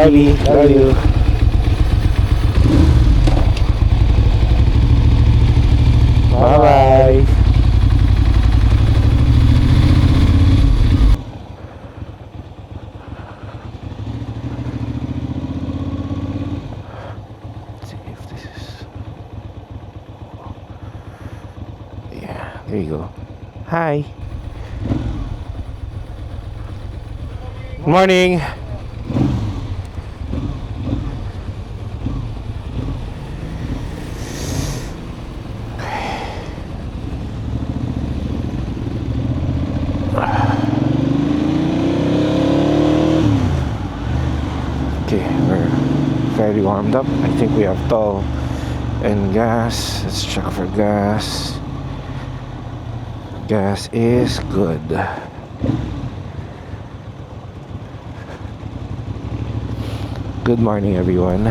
Daddy. Love you. Bye-bye. Let's see if this is... Yeah, there you go. Hi. Good morning. Okay, we're fairly warmed up. I think we have tow and gas. Let's check for gas. Gas is good. Good morning, everyone.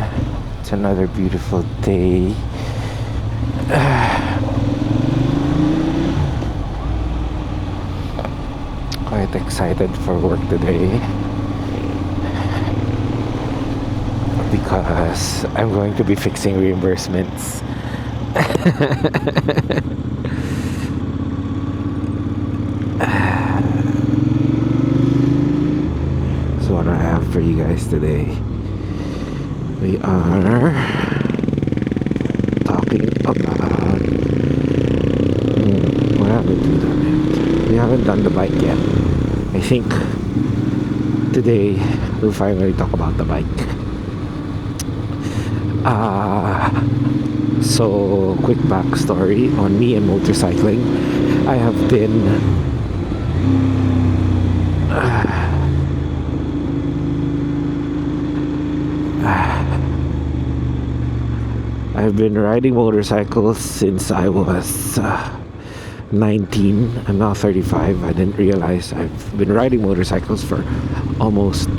It's another beautiful day. Quite excited for work today because I'm going to be fixing reimbursements. So what I have for you guys today, we are talking about what haven't we done yet? We haven't done the bike yet. I think today we'll finally talk about the bike. So quick backstory on me and motorcycling. I have been I've been riding motorcycles since I was 19. I'm now 35. I didn't realize I've been riding motorcycles for almost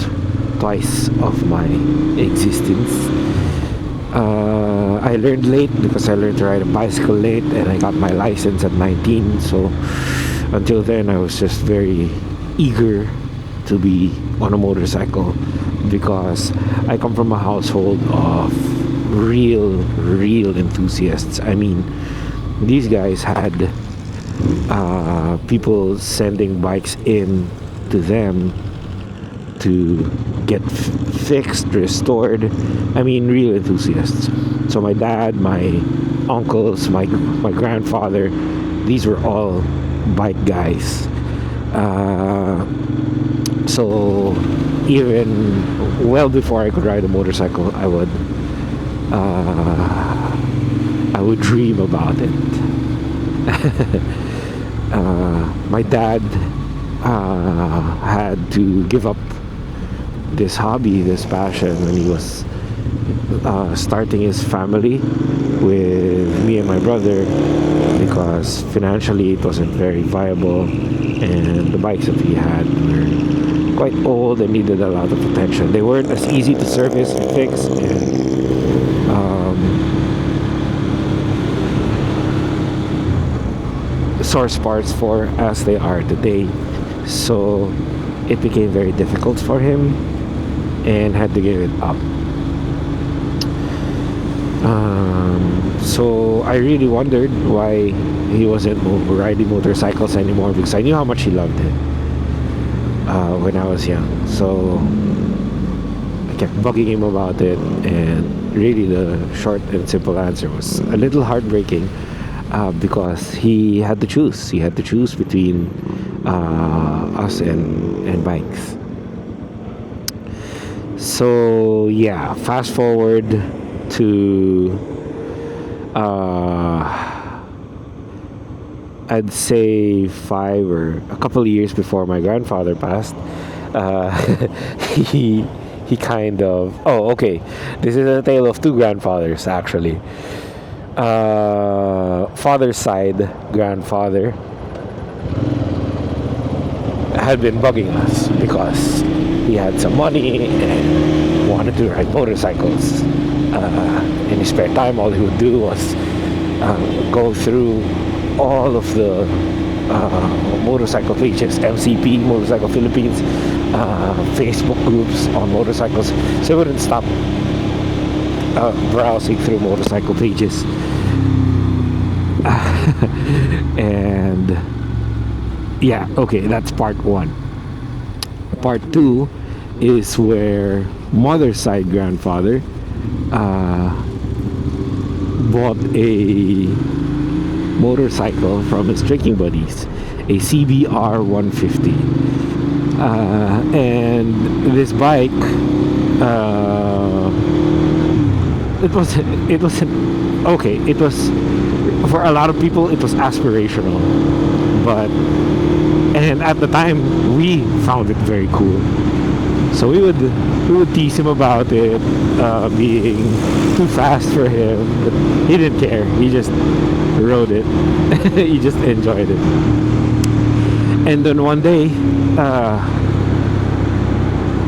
twice of my existence. I learned late because I learned to ride a bicycle late, and I got my license at 19. So until then I was just very eager to be on a motorcycle because I come from a household of real enthusiasts. I mean, these guys had people sending bikes in to them to get fixed, restored. I mean, real enthusiasts. So my dad, my uncles, my grandfather, these were all bike guys. So even well before I could ride a motorcycle, I would dream about it. My dad had to give up this hobby, this passion, when he was starting his family with me and my brother, because financially it wasn't very viable, and the bikes that he had were quite old and needed a lot of attention. They weren't as easy to service and fix, and source parts for as they are today. So it became very difficult for him and had to give it up. So I really wondered why he wasn't riding motorcycles anymore, because I knew how much he loved it when I was young. So I kept bugging him about it, and really the short and simple answer was a little heartbreaking, because he had to choose. He had to choose between us and bikes. So yeah, fast forward to I'd say 5 or a couple of years before my grandfather passed. He kind of... Oh, okay. This is a tale of two grandfathers, actually. Father's side grandfather had been bugging us because he had some money and wanted to ride motorcycles. In his spare time, all he would do was go through all of the motorcycle pages, MCP, Motorcycle Philippines, Facebook groups on motorcycles. So I wouldn't stop browsing through motorcycle pages. And yeah, okay, that's part one. Part two is where mother's side grandfather bought a motorcycle from his drinking buddies, a CBR 150, and this bike, it was okay. It was, for a lot of people, it was aspirational, but and at the time we found it very cool. So we would tease him about it being too fast for him, but he didn't care. He just rode it. He just enjoyed it. And then one day,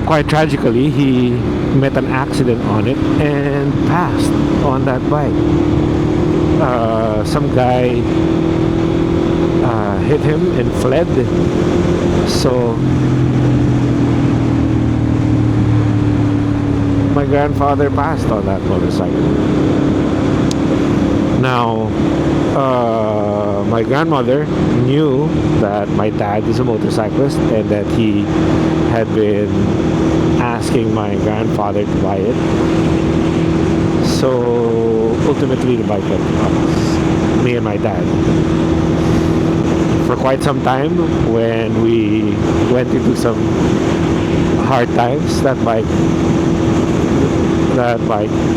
quite tragically, he met an accident on it and passed on that bike. Some guy hit him and fled. So my grandfather passed on that motorcycle. Now, my grandmother knew that my dad is a motorcyclist and that he had been asking my grandfather to buy it. So ultimately the bike went to us, me and my dad. For quite some time, when we went into some hard times, that bike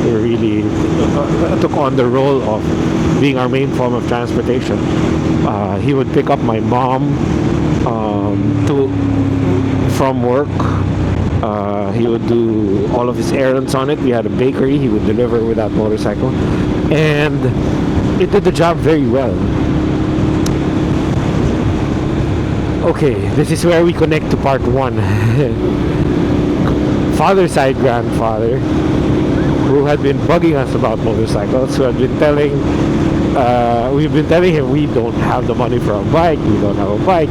really took on the role of being our main form of transportation. He would pick up my mom from work. He would do all of his errands on it. We had a bakery. He would deliver with that motorcycle, and it did the job very well. Okay, this is where we connect to part one. Father's side grandfather, who had been bugging us about motorcycles, who had been telling, we've been telling him we don't have the money for a bike, we don't have a bike.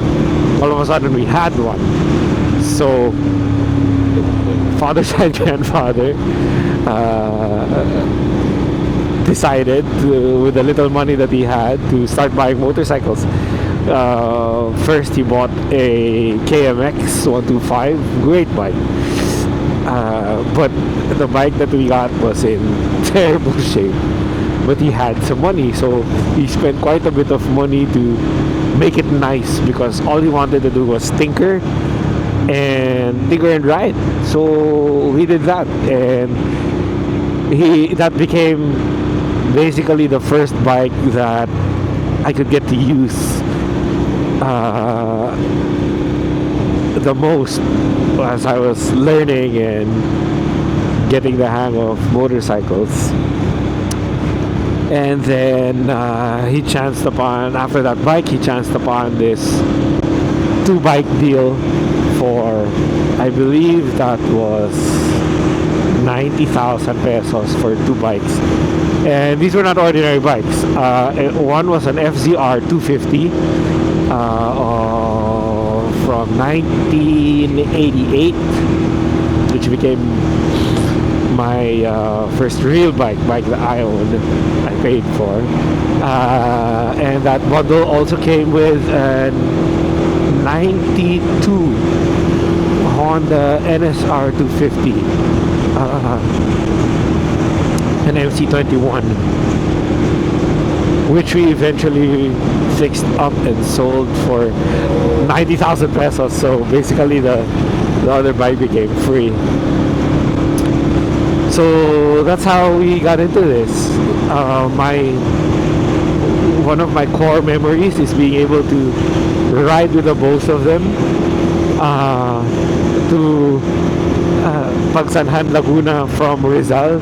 All of a sudden we had one. So father's side grandfather decided to, with the little money that he had, to start buying motorcycles. First he bought a KMX 125, great bike. But the bike that we got was in terrible shape. But he had some money, so he spent quite a bit of money to make it nice, because all he wanted to do was tinker and ride. So he did that, and that became basically the first bike that I could get to use the most as I was learning and getting the hang of motorcycles. And then he chanced upon, after that bike, he chanced upon this 2-bike deal for, I believe that was 90,000 pesos for 2 bikes. And these were not ordinary bikes. One was an FZR 250 from 1988, which became my first real bike that I owned, I paid for. And that bundle also came with a 92 Honda NSR 250, an MC21, which we eventually fixed up and sold for 90,000 pesos. So basically the other bike became free. So that's how we got into this. One of my core memories is being able to ride with the both of them to Pagsanhan, Laguna from Rizal,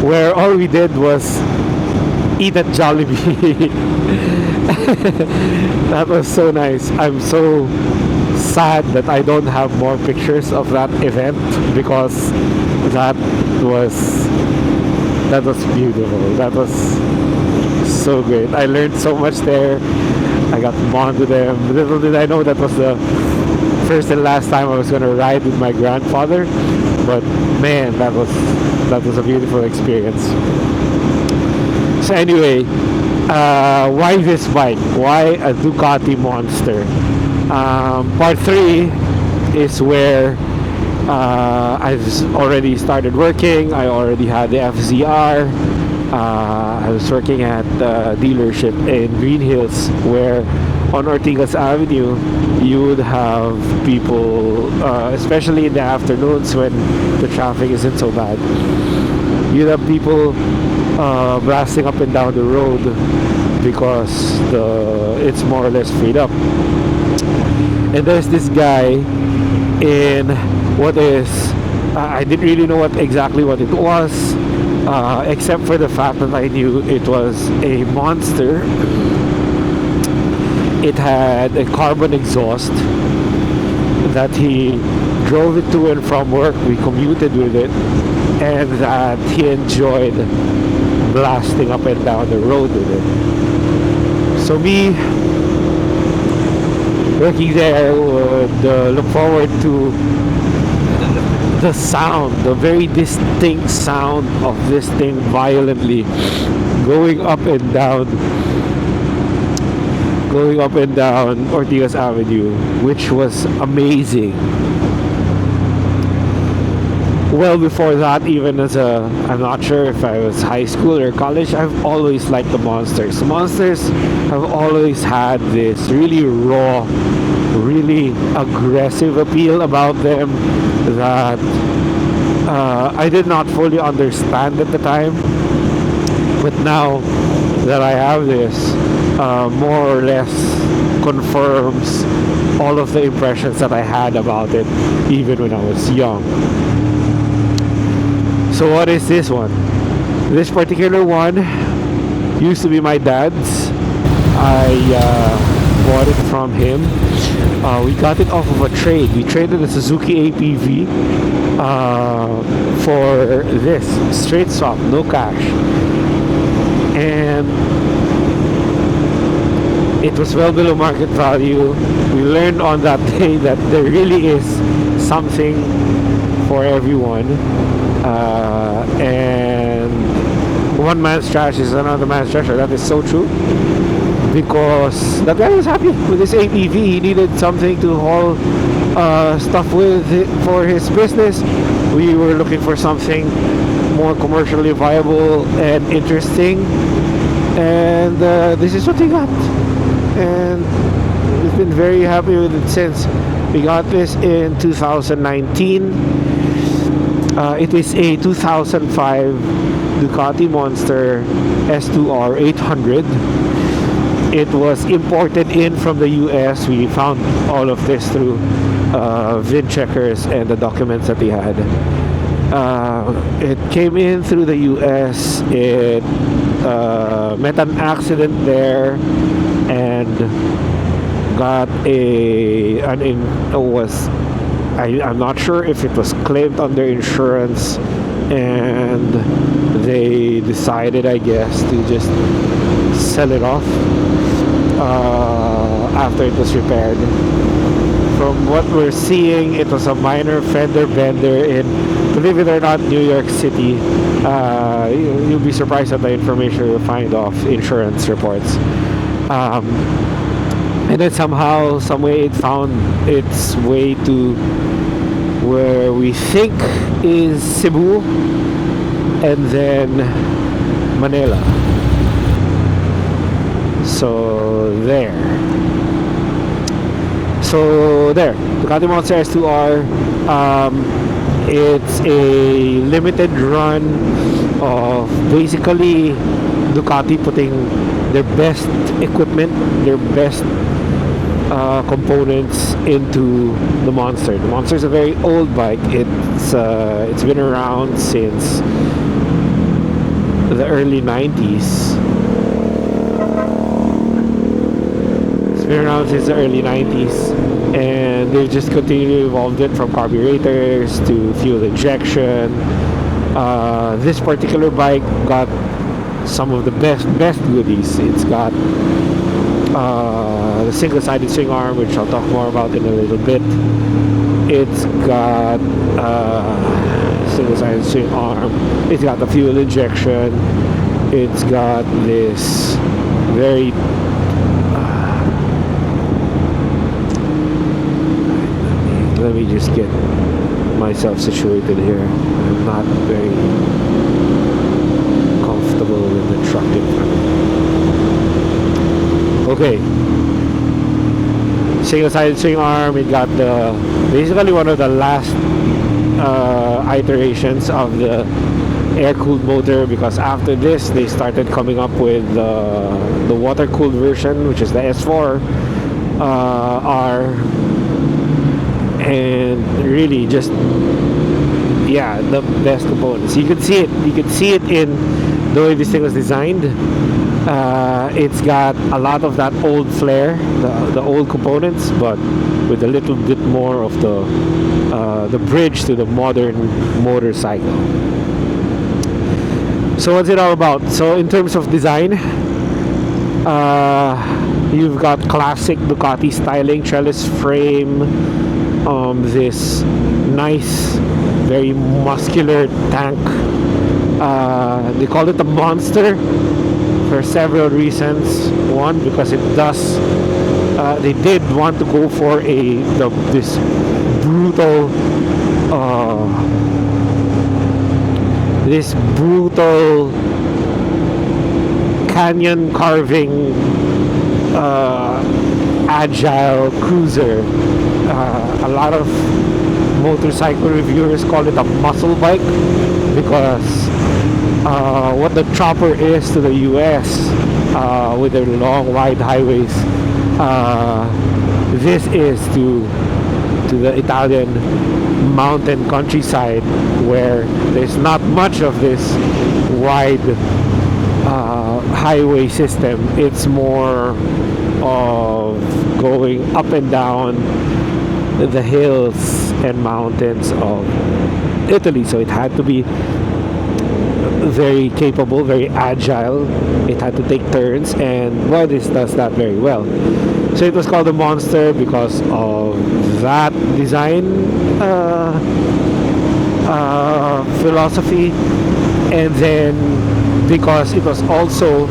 where all we did was eat at Jollibee. That was so nice. I'm so sad that I don't have more pictures of that event, because that was beautiful. That was so great. I learned so much there. I got to bond with them. Little did I know that was the first and last time I was going to ride with my grandfather. But man, that was a beautiful experience. So anyway, why this bike? Why a Ducati Monster? Part 3 is where I've already started working. I already had the FZR. I was working at the dealership in Green Hills, where on Ortigas Avenue you would have people, especially in the afternoons when the traffic isn't so bad, you'd have people blasting up and down the road because it's more or less freed up. And there's this guy in what is, I didn't really know exactly what it was, except for the fact that I knew it was a monster. It had a carbon exhaust that he drove it to and from work. We commuted with it, and that he enjoyed blasting up and down the road with it. So me, working there, would look forward to the sound, the very distinct sound of this thing violently going up and down Ortigas Avenue, which was amazing. Well, before that, even I'm not sure if I was high school or college, I've always liked the Monsters. The Monsters have always had this really raw, really aggressive appeal about them that I did not fully understand at the time. But now that I have this, more or less confirms all of the impressions that I had about it even when I was young. So what is this one? This particular one used to be my dad's. I bought it from him. We got it off of a trade. We traded a Suzuki APV for this straight swap, no cash, and it was well below market value. We learned on that day that there really is something for everyone, and one man's trash is another man's treasure. That is so true, because that guy was happy with his APV. He needed something to haul stuff with it for his business. We were looking for something more commercially viable and interesting, and this is what we got, and we've been very happy with it since. We got this in 2019. It is a 2005 Ducati Monster S2R 800. It was imported in from the US. We found all of this through VIN checkers and the documents that we had. It came in through the US. It met an accident there and got I'm not sure if it was claimed under insurance, and they decided, I guess, to just sell it off after it was repaired. From what we're seeing, it was a minor fender bender in, believe it or not, New York City. You'll be surprised at the information you'll find off insurance reports. And then somehow, some way, it found its way to where we think is Cebu, and then Manila. So there, Ducati Monster S2R. It's a limited run of basically Ducati putting their best equipment, their best components into the Monster. The Monster is a very old bike. It's been around since the early 90s. It's been around since the early 90s, and they've just continued to evolve it from carburetors to fuel injection. This particular bike got some of the best goodies. It's got the single-sided swing arm, which I'll talk more about in a little bit. It's got single-sided swing arm. It's got the fuel injection. It's got this very let me just get myself situated here. I'm not very comfortable with the truck in front of me. Okay. Single-sided swing arm. It got the basically one of the last iterations of the air-cooled motor, because after this they started coming up with the water-cooled version, which is the S2R R, and really just the best components. You can see it in the way this thing was designed. It's got a lot of that old flair, the old components, but with a little bit more of the bridge to the modern motorcycle. So what's it all about? So in terms of design, you've got classic Ducati styling, trellis frame, this nice, very muscular tank. They call it a monster for several reasons. One, because it does. They did want to go for this brutal canyon carving agile cruiser. A lot of motorcycle reviewers call it a muscle bike, because what the chopper is to the US with their long wide highways, this is to the Italian mountain countryside, where there's not much of this wide highway system. It's more of going up and down the hills and mountains of Italy. So it had to be very capable, very agile. It had to take turns, and well, this does that very well. So it was called a monster because of that design philosophy, and then because it was also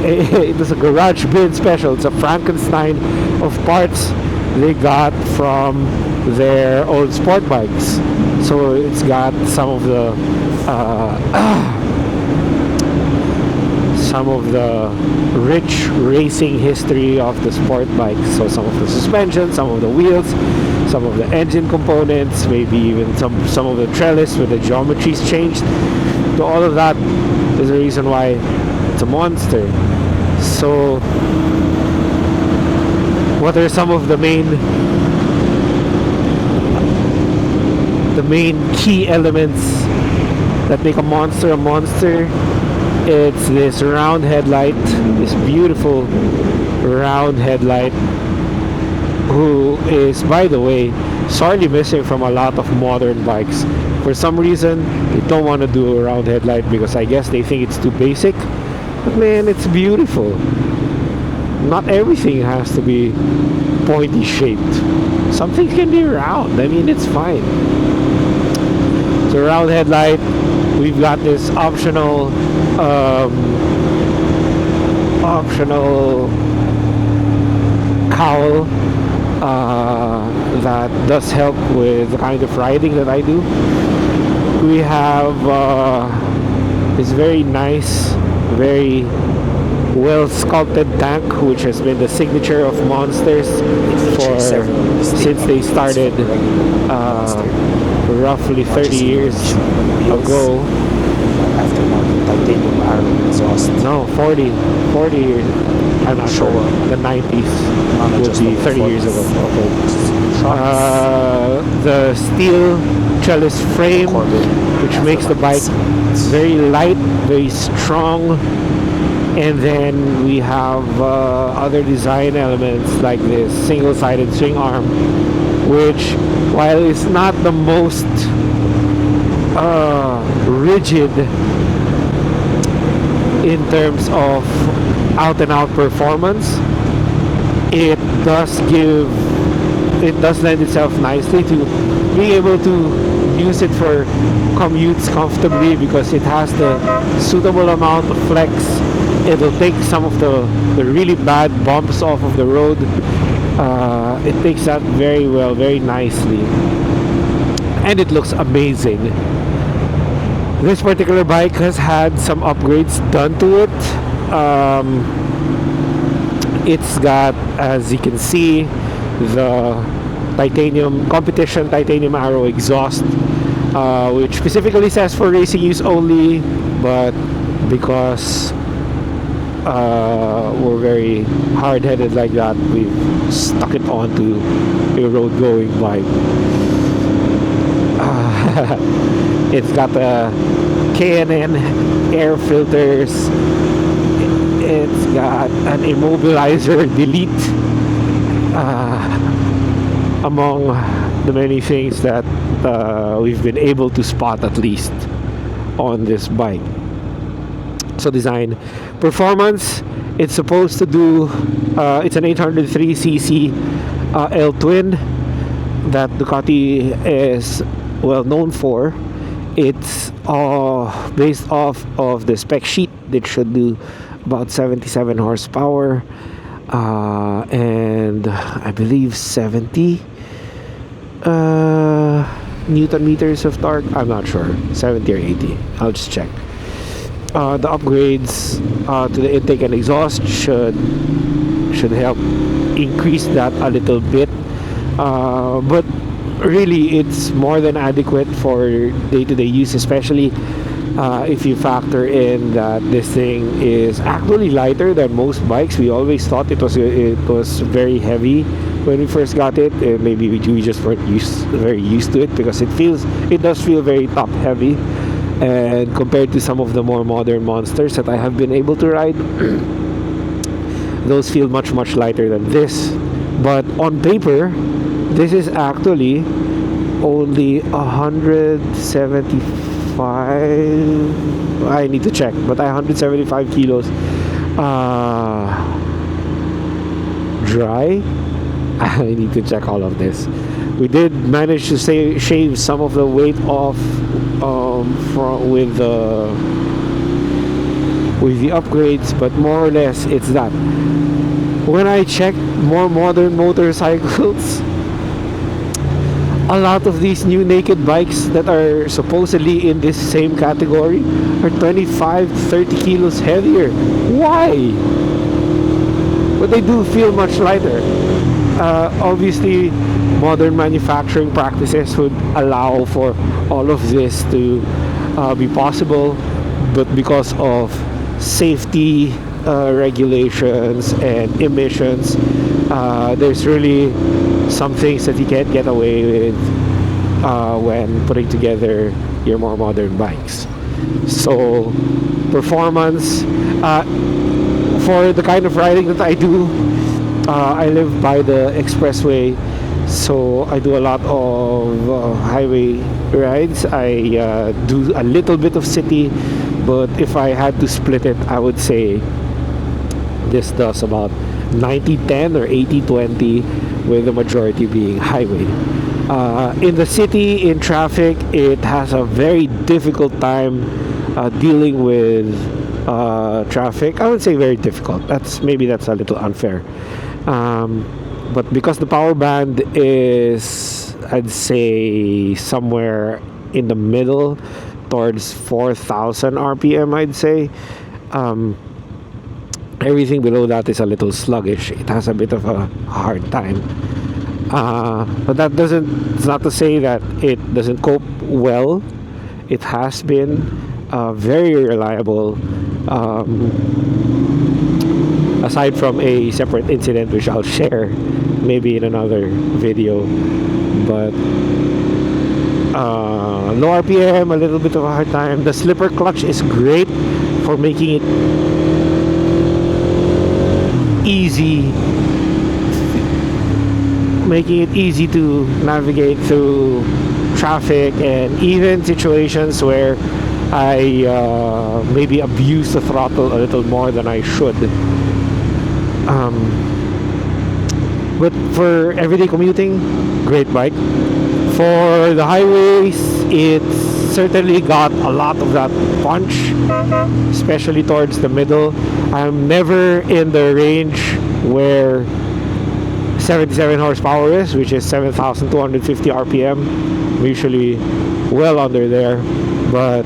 it was a garage bin special. It's a Frankenstein of parts they got from their old sport bikes. So it's got some of the rich racing history of the sport bikes. So some of the suspension, some of the wheels, some of the engine components, maybe even some of the trellis where the geometry's changed. So all of that is the reason why it's a monster. So what are some of the main key elements that make a monster a monster? It's this round headlight, this beautiful round headlight, who is, by the way, sorely missing from a lot of modern bikes. For some reason, they don't want to do a round headlight because I guess they think it's too basic. But man, it's beautiful. Not everything has to be pointy shaped. Some things can be round. I mean, it's fine. So round headlight. We've got this optional cowl that does help with the kind of riding that I do. We have this very nice, very well sculpted tank, which has been the signature of monsters since they started roughly 30 years ago. Aftermarket titanium iron exhaust. No, 40 years. I'm not sure. The 90s would be 30 years ago. Okay. The steel trellis frame, which makes the bike very light, very strong. And then we have other design elements like this single-sided swing arm, which, while it's not the in terms of out and out performance. It does give, it does lend itself nicely to being able to use it for commutes comfortably because it has the suitable amount of flex. It'll take some of the really bad bumps off of the road. It takes that very well, very nicely, and it looks amazing. This particular bike has had some upgrades done to it. It's got, as you can see, the titanium competition titanium arrow exhaust, which specifically says for racing use only, but because we're very hard-headed like that, we've stuck it onto a road-going bike. It's got the K&N air filters. It's got an immobilizer delete, among the many things that we've been able to spot, at least on this bike. So design, performance, it's supposed to do, it's an 803cc L twin that Ducati is well known for. It's based off of the spec sheet. It should do about 77 horsepower and I believe 70 Newton meters of torque. I'm not sure, 70 or 80. I'll just check. The upgrades to the intake and exhaust should help increase that a little bit, but really it's more than adequate for day-to-day use, especially if you factor in that this thing is actually lighter than most bikes. We always thought it was very heavy when we first got it. Maybe we just weren't very used to it, because it does feel very top heavy, and compared to some of the more modern monsters that I have been able to ride, those feel much lighter than this. But on paper, this is actually only 175, I need to check, but 175 kilos dry. I need to check all of this. We did manage to shave some of the weight off with the upgrades, but more or less it's that. When I checked more modern motorcycles, a lot of these new naked bikes that are supposedly in this same category are 25-30 kilos heavier. Why? But they do feel much lighter. Obviously, modern manufacturing practices would allow for all of this to be possible, but because of safety regulations and emissions, there's really some things that you can't get away with when putting together your more modern bikes. So performance, for the kind of riding that I do, I live by the expressway, so I do a lot of highway rides. I do a little bit of city, but if I had to split it, I would say this does about 90-10 or 80-20, with the majority being highway. In the city, in traffic, it has a very difficult time dealing with traffic. I would say very difficult. That's a little unfair. But because the power band is, I'd say, somewhere in the middle, towards 4,000 RPM, I'd say. Everything below that is a little sluggish. It has a bit of a hard time. But it's not to say that it doesn't cope well. It has been very reliable. Aside from a separate incident which I'll share maybe in another video, but low RPM, a little bit of a hard time. The slipper clutch is great for making it easy to navigate through traffic, and even situations where I maybe abuse the throttle a little more than I should. But for everyday commuting, great bike. For the highways, it's certainly got a lot of that punch, especially towards the middle. I'm never in the range where 77 horsepower is, which is 7,250 RPM. I'm usually well under there. But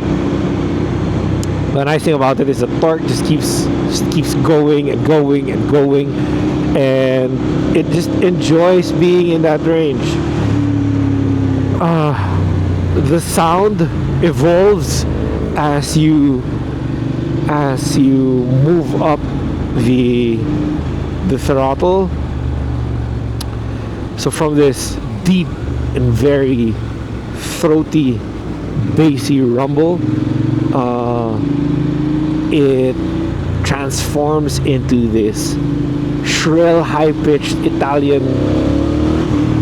the nice thing about it is the torque just keeps going and going and going, and it just enjoys being in that range. The sound evolves as you move up the throttle. So from this deep and very throaty, bassy rumble, it transforms into this shrill, high-pitched Italian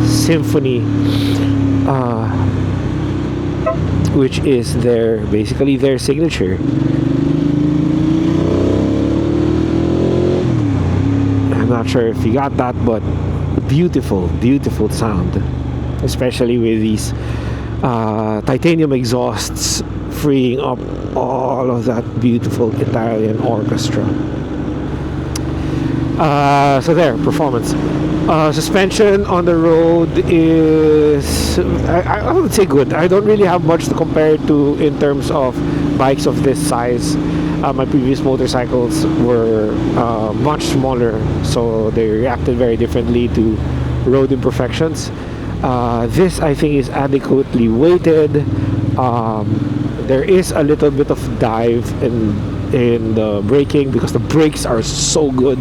symphony, which is basically their signature. I'm not sure if you got that, but beautiful, beautiful sound, especially with these titanium exhausts freeing up all of that beautiful Italian orchestra. So there, performance. Suspension on the road is, I would say, good. I don't really have much to compare it to in terms of bikes of this size. My previous motorcycles were much smaller, so they reacted very differently to road imperfections. This, I think, is adequately weighted. There is a little bit of dive in the braking because the brakes are so good.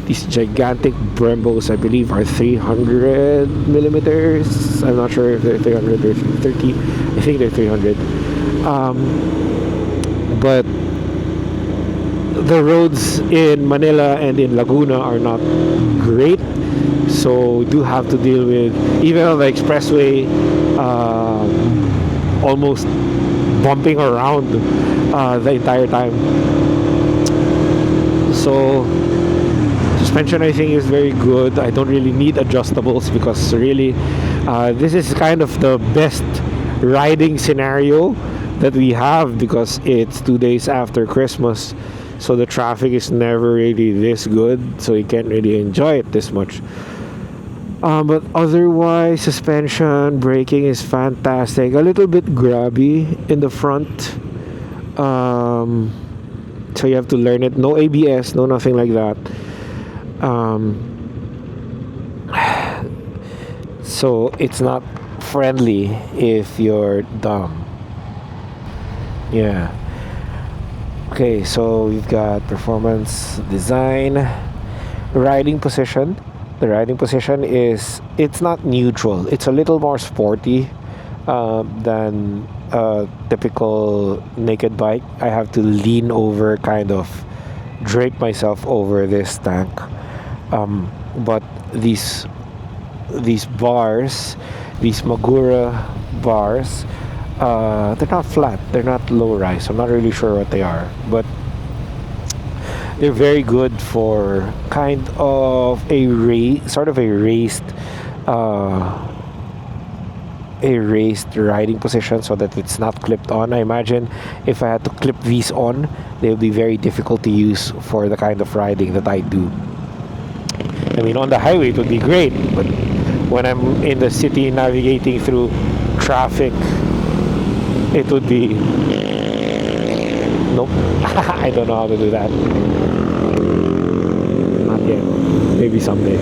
These gigantic Brembos, I believe, are 300 millimeters. I'm not sure if they're 300 or 30. I think they're 300. But the roads in Manila and in Laguna are not great, so we do have to deal with, even on the expressway, almost bumping around the entire time. So suspension, I think, is very good. I don't really need adjustables because really this is kind of the best riding scenario that we have because it's 2 days after Christmas, so the traffic is never really this good, so you can't really enjoy it this much. But otherwise, suspension, braking is fantastic. A little bit grabby in the front, so you have to learn it. No ABS, no nothing like that. So it's not friendly if you're dumb. Yeah. Okay, so we've got performance, design, riding position. The riding position it's not neutral. It's a little more sporty than a typical naked bike. I have to lean over, kind of drape myself over this tank. But these bars, these Magura bars, they're not flat, they're not low rise. I'm not really sure what they are, but they're very good for kind of a raised riding position, so that it's not clipped on. I imagine if I had to clip these on, they would be very difficult to use for the kind of riding that I do. I mean, on the highway it would be great, but when I'm in the city navigating through traffic, it would be nope. I don't know how to do that. Not yet. Maybe someday.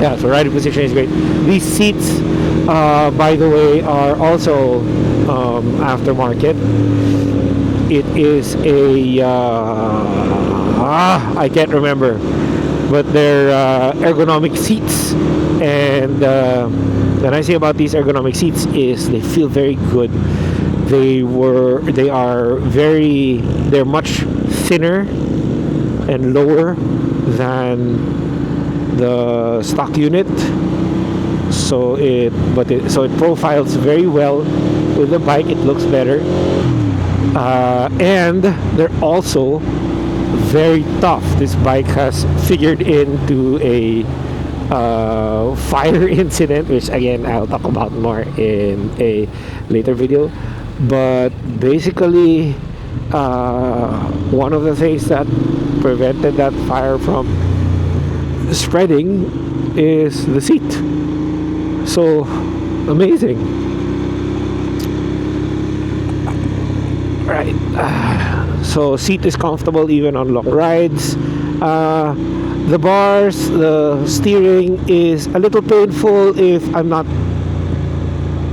Yeah, so riding position is great. These seats, by the way, are also aftermarket. It is a I can't remember, but they're ergonomic seats, and the nice thing about these ergonomic seats is they feel very good. They're much thinner and lower than the stock unit. So it profiles very well with the bike. It looks better, and they're also very tough. This bike has figured into a fire incident, which again I'll talk about more in a later video. But basically, one of the things that prevented that fire from spreading is the seat. So amazing. Right. So seat is comfortable even on long rides. The bars, the steering is a little painful if I'm not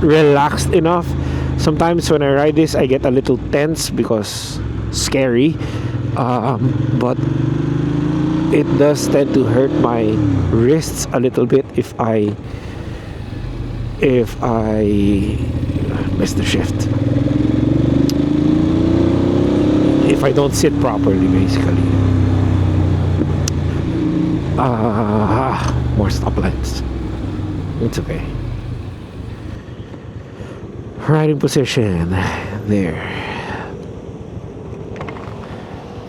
relaxed enough. Sometimes when I ride this, I get a little tense because scary. But it does tend to hurt my wrists a little bit if I miss the shift. If I don't sit properly, basically. More stoplights. It's okay. Riding position. There.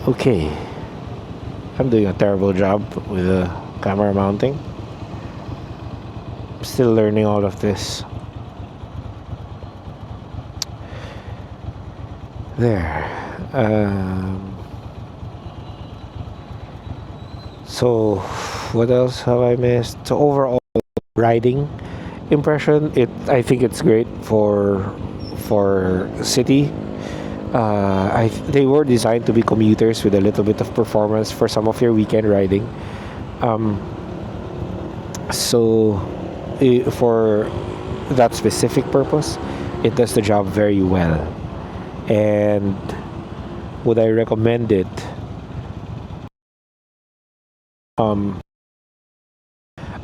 Okay. I'm doing a terrible job with the camera mounting. I'm still learning all of this. There. So what else have I missed? So overall riding impression, I think it's great for city. They were designed to be commuters with a little bit of performance for some of your weekend riding. For that specific purpose, it does the job very well. And would I recommend it?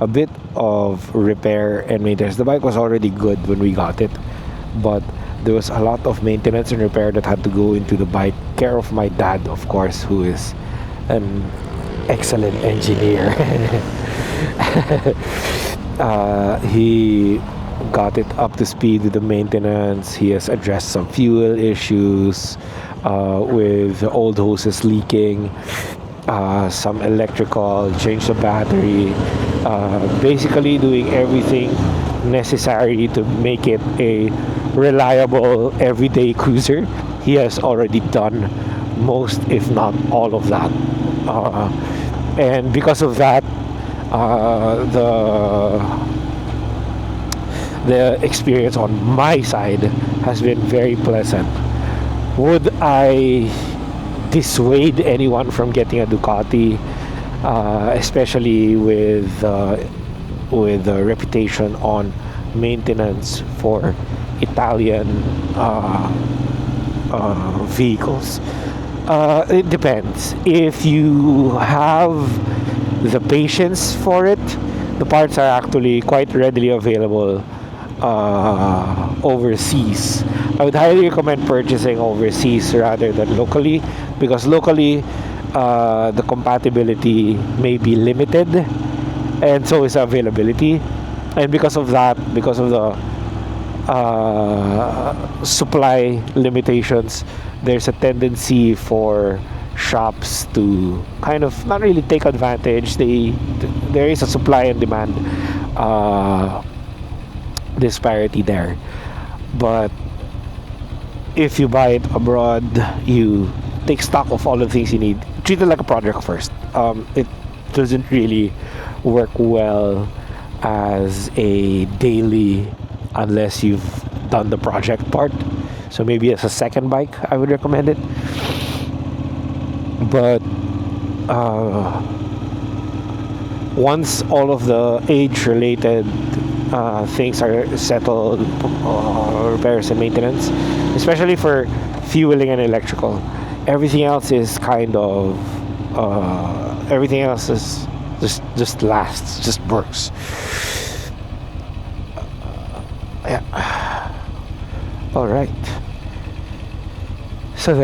A bit of repair and maintenance. The bike was already good when we got it, but there was a lot of maintenance and repair that had to go into the bike. Care of my dad, of course, who is an excellent engineer. He got it up to speed with the maintenance. He has addressed some fuel issues with the old hoses leaking, some electrical, changed the battery, basically doing everything necessary to make it a reliable everyday cruiser. He has already done most, if not all of that, and because of that, the experience on my side has been very pleasant. Would I dissuade anyone from getting a Ducati, especially with the reputation on maintenance for Italian vehicles? It depends. If you have the patience for it, the parts are actually quite readily available overseas. I would highly recommend purchasing overseas rather than locally, because locally the compatibility may be limited, and so is availability. And because of that, because of the supply limitations, there's a tendency for shops to kind of not really take advantage. There is a supply and demand disparity there. But if you buy it abroad, you take stock of all the things you need. Treat it like a project first. It doesn't really work well as a daily unless you've done the project part. So maybe as a second bike, I would recommend it. But once all of the age-related things are settled, repairs and maintenance, especially for fueling and electrical, everything else is kind of everything else is just lasts, just works. Yeah. All right. So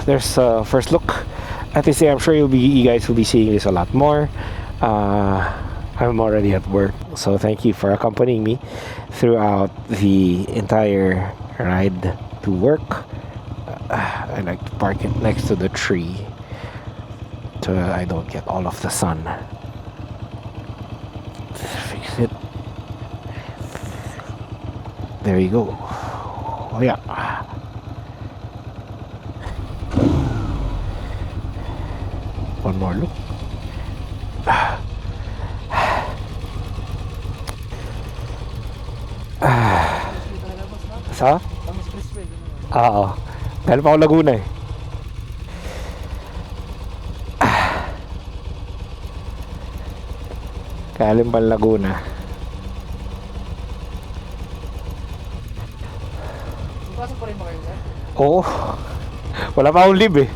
there's first look at least I'm sure you guys will be seeing this a lot more. I'm already at work, so thank you for accompanying me throughout the entire ride to work. I like to park it next to the tree so that I don't get all of the sun. Fix it. There you go. Oh yeah. One more look. Sa? Oo. Dahil pa ako Laguna eh. Galing pa Laguna. Pasok pa rin ba kayo, sir? Oo. Wala pa akong leave eh.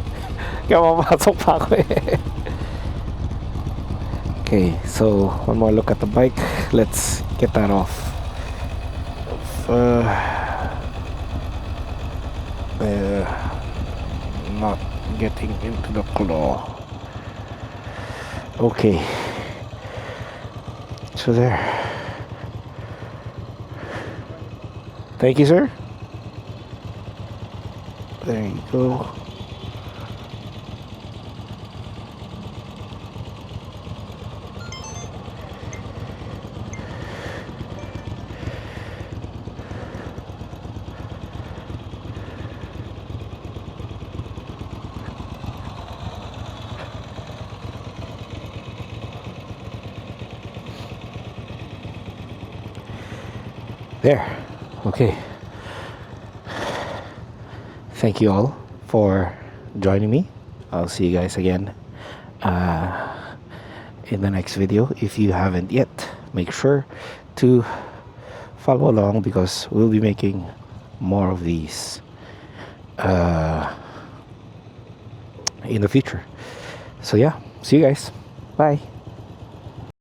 Kaya mapasok pa ako eh. Okay, so one more look at the bike. Let's get that off. Not getting into the claw. Okay. So there. Thank you, sir. There you go. There. Okay. Thank you all for joining me. I'll see you guys again in the next video. If you haven't yet, make sure to follow along because we'll be making more of these in the future. So yeah, see you guys. Bye.